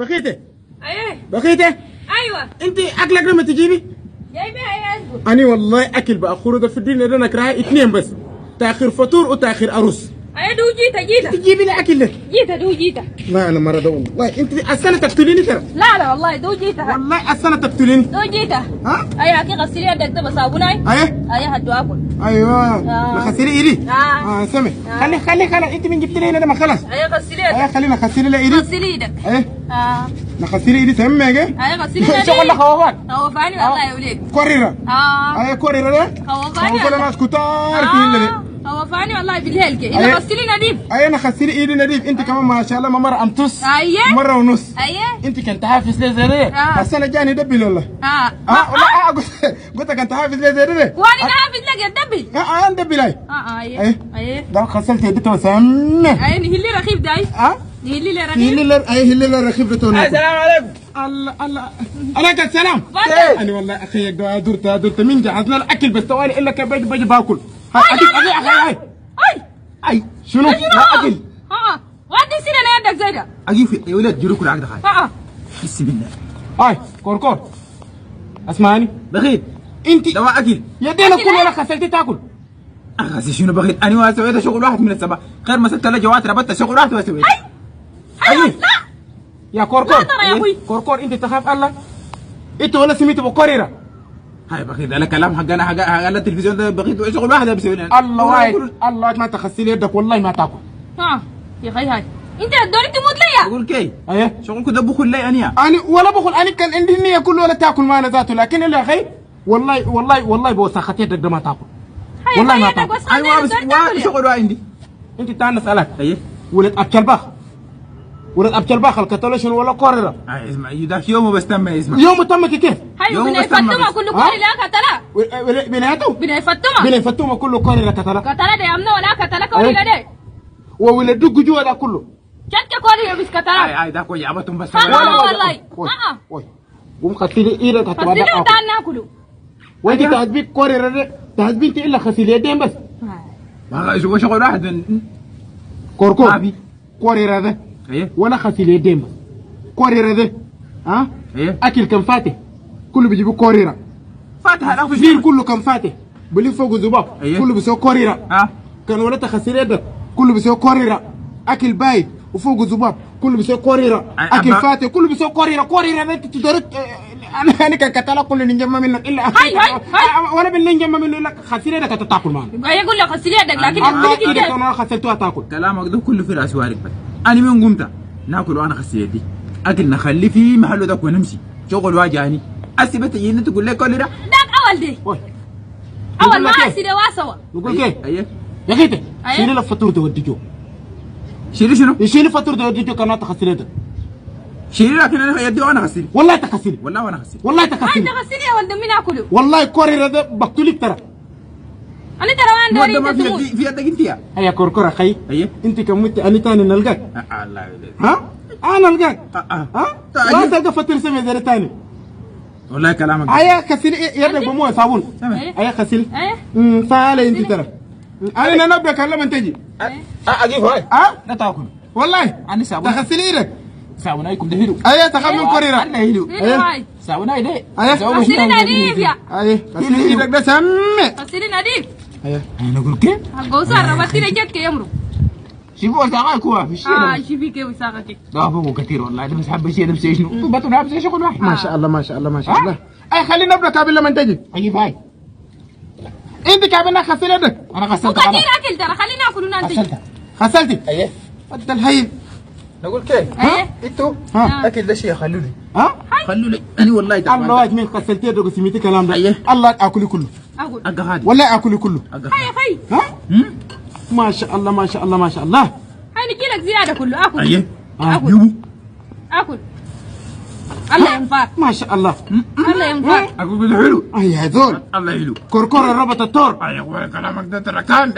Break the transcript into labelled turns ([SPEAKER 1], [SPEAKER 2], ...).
[SPEAKER 1] بخيتة
[SPEAKER 2] ايه
[SPEAKER 1] بخيتة
[SPEAKER 2] ايوه
[SPEAKER 1] انت اكلك لما تجيبي
[SPEAKER 2] جايبها ايه اصبر.
[SPEAKER 1] انا والله اكل باخره ده في الدين اللي انا اكرهها اثنين بس، تاخير فطور وتاخير عروس.
[SPEAKER 2] ايه دو جيتها
[SPEAKER 1] تجيبي لي اكل ده
[SPEAKER 2] جيتها
[SPEAKER 1] لا انا مرة ده والله انت السنة تقتليني ترى،
[SPEAKER 2] لا والله دو جيتها
[SPEAKER 1] والله السنة تقتليني.
[SPEAKER 2] دو جيتها
[SPEAKER 1] ها
[SPEAKER 2] ايوه كي غسلي يدك ده بصابوناي
[SPEAKER 1] ايه
[SPEAKER 2] ايوه هدو اكل
[SPEAKER 1] ايوه نغسلي ايدي.
[SPEAKER 2] اه.
[SPEAKER 1] سمي خلي انت من جبت لي هنا ده ما خلاص.
[SPEAKER 2] ايوه غسلي يدك
[SPEAKER 1] ايه خلينا نغسلي لي ايدي.
[SPEAKER 2] غسلي ايدك
[SPEAKER 1] ايه نغسلي ايدي سمي ايه
[SPEAKER 2] ايوه غسلي يدك
[SPEAKER 1] شغل خوفان
[SPEAKER 2] خوفاني والله يا وليد
[SPEAKER 1] كوريرا. ايه كوريرا ده
[SPEAKER 2] خوفاني
[SPEAKER 1] خوفان ناس كتار في
[SPEAKER 2] خوفاني والله بالهيل كي اذا غسلي نظيف.
[SPEAKER 1] ايه انا غسلي ايدي نظيف. انت كمان ما شاء الله ما مرة امتص
[SPEAKER 2] ايوه
[SPEAKER 1] مرة ونص.
[SPEAKER 2] ايوه
[SPEAKER 1] انت كنت حافظ لي زي ده السنة جاني دبل والله. لا قلت كنت حافظ لي زي ده
[SPEAKER 2] وانا حافظ لك الدبل.
[SPEAKER 1] ندبل ايه
[SPEAKER 2] ايوه
[SPEAKER 1] ده غسلت يدي وسمي.
[SPEAKER 2] ايه نهلي رخيف داي نهلي لي رخيف
[SPEAKER 1] هلي لي رخيف ده تونا.
[SPEAKER 3] السلام عليكم.
[SPEAKER 1] الله عليك السلام. انا والله اخي درت مين جهزنا الاكل بس توالي الا باجي باكل. اي شنو لا اكل
[SPEAKER 2] ودي سير انا يدك زي ده
[SPEAKER 3] اجي يا ولاد جيروا كل عقد خاي بسم الله.
[SPEAKER 1] هاي كوركور اسمعني
[SPEAKER 3] بخيت
[SPEAKER 1] انت
[SPEAKER 3] دواء اكل
[SPEAKER 1] يدينا كلنا خسلتي تاكل.
[SPEAKER 3] اخسي شنو بخيت انا واسوي ده شغل واحد من السبع خير ما سبت له جوات ربطت شغل واحد واسوي.
[SPEAKER 2] اي لا
[SPEAKER 1] يا كوركور
[SPEAKER 2] لا ترى يا ابوي
[SPEAKER 1] كوركور انت تخاف الله انت ولا سميت بقريره.
[SPEAKER 3] هاي بخيت على كلام حقنا حق التلفزيون ده بخيت شغل واحد بسوي لنا
[SPEAKER 1] الله وايد الله ما تخسل يدك والله ما تاكل.
[SPEAKER 2] يا خي هاي انت الدوري تموت ليا
[SPEAKER 3] اقول كي
[SPEAKER 1] ايه
[SPEAKER 3] شغلكم ده بخل لي انيا
[SPEAKER 1] انا ولا بخل انا كان عندي النيه كله ولا تاكل معنا ذاته لكن اللي يا اخي والله بوسخت يدك ده ما تاكل والله ما تاكل.
[SPEAKER 3] ايوه بس شغل عندي
[SPEAKER 1] انت تعال نسالك
[SPEAKER 3] ايه
[SPEAKER 1] ولد ابكر باخ الكتالوشن ولا قرره.
[SPEAKER 3] اسمع يداك يوم بس تم اسمع
[SPEAKER 1] يوم تمك كيف
[SPEAKER 2] هاي بنيفتما كله قري لا كتلا
[SPEAKER 1] بنياتو بنيفتما كله قرره كتلا
[SPEAKER 2] ده يامنا ولا كتلا قري لا ده
[SPEAKER 1] وولدك جوا ده كله
[SPEAKER 2] شتك قري بس كتلا
[SPEAKER 3] اي ده كوي عبتهم بس
[SPEAKER 2] والله
[SPEAKER 1] قوم خسيلي ايدك هتبقى
[SPEAKER 2] خسيلي تعال ناكله
[SPEAKER 1] وانت تهدبيك قرره تهدبينت الا خسيلي يدين بس
[SPEAKER 3] ما شغل واحد
[SPEAKER 1] كوركور قرره ده
[SPEAKER 3] ايه
[SPEAKER 1] ولا خسيلي يدين بس قرره ده
[SPEAKER 3] ايه
[SPEAKER 1] اكل كم فاتح كله بيجيبوا قريره
[SPEAKER 3] فاتحه لا
[SPEAKER 1] في كله كم فاتح بلي فوق الزباب كله بيسوي قريره كان ولا تخسير يدك كله بيسوي قريره اكل بايت وفوق الزباب كله بيسوي قريره اكل فاتح كله بيسوي قريره انت تدرك انا كان كتلا كل نجم منك الا وانا بالنجم منه الا خسير يدك تاكل معنا
[SPEAKER 2] يقول لك خسير يدك لكن
[SPEAKER 1] انا خسرتها تاكل
[SPEAKER 3] كلامك ده كله في راس وارك بس انا من قمت ناكل وانا خسير يدي اكل نخلي في محله ده ونمشي شغل واجاني اسبت يجيني تقول لي كل ده
[SPEAKER 2] اول دي اول ما اسيد واسوا
[SPEAKER 1] نقول كيف
[SPEAKER 3] ايه
[SPEAKER 1] يا اخي شيلي الفاتوره تودي جو
[SPEAKER 3] شيلي شنو
[SPEAKER 1] شيلي الفاتوره تودي جو كانت تخسر يدك
[SPEAKER 3] شيلي لكن انا يدي وانا غسيل
[SPEAKER 1] والله تخسري
[SPEAKER 3] والله وانا غسيل
[SPEAKER 1] والله تخسري
[SPEAKER 2] انت غسيل يا ولد مين اكله
[SPEAKER 1] والله كوريرا ده بقتلك ترى
[SPEAKER 2] انا ترى وانا دوري
[SPEAKER 3] انت في يدك انت يا
[SPEAKER 1] هيا كوركور اخي انت كمت انا تاني نلقاك
[SPEAKER 3] الله
[SPEAKER 1] ها انا القاك لا تلقى فطير سمي زي تاني
[SPEAKER 3] والله كلامك
[SPEAKER 1] هيا خسيل يدك بمويه صابون هيا خسيل فعلا انت ترى انا نبدا كلام انت تجي
[SPEAKER 3] اجيب هاي لا تاكل
[SPEAKER 1] والله
[SPEAKER 3] انا صابون
[SPEAKER 1] تغسل ايدك
[SPEAKER 3] صابون هيكم ده هيلو
[SPEAKER 1] هيا تخاف من كوريرا
[SPEAKER 3] انا هيلو صابون هاي ده
[SPEAKER 2] غسيل نظيف يا
[SPEAKER 1] غسل ايدك ده سمي
[SPEAKER 2] غسيل نظيف
[SPEAKER 3] انا اقول كيف
[SPEAKER 2] القوسار ربطتي رجلك يمرو
[SPEAKER 3] شوفوا ساقاك هو في الشيء
[SPEAKER 2] شوفي كيف ساقك
[SPEAKER 3] ده هو كثير والله ده بس حب الشيء ده بس شنو بطل حب شغل واحد
[SPEAKER 1] ما شاء الله ما شاء الله ما شاء الله اي خلينا نبدا قبل لما تجي
[SPEAKER 3] اجيب هاي
[SPEAKER 1] انت كابنا غسل يدك
[SPEAKER 3] انا غسلت
[SPEAKER 2] وكثير اكل ترى خلينا ناكل وننتج
[SPEAKER 1] غسلتي
[SPEAKER 3] ايه
[SPEAKER 1] انت الهين
[SPEAKER 3] نقول كيف انتوا اكل ده شيء خلوا لي خلوا لي انا والله تعبان
[SPEAKER 1] الله واجمين غسلت يدك وسميتي كلام ده الله اكل كله
[SPEAKER 2] اقول
[SPEAKER 1] والله اكل كله
[SPEAKER 2] هيا خي
[SPEAKER 1] ما شاء الله ما شاء الله ما شاء الله
[SPEAKER 2] هاي نجي لك زياده كله اكل
[SPEAKER 3] ايه
[SPEAKER 2] اكل الله ينفعك
[SPEAKER 1] ما شاء الله
[SPEAKER 2] الله ينفعك
[SPEAKER 3] اقول بالحلو
[SPEAKER 1] اي هذول
[SPEAKER 3] الله يحلو
[SPEAKER 1] كركور الربط الطور
[SPEAKER 3] ايوه كلامك ده ترى كان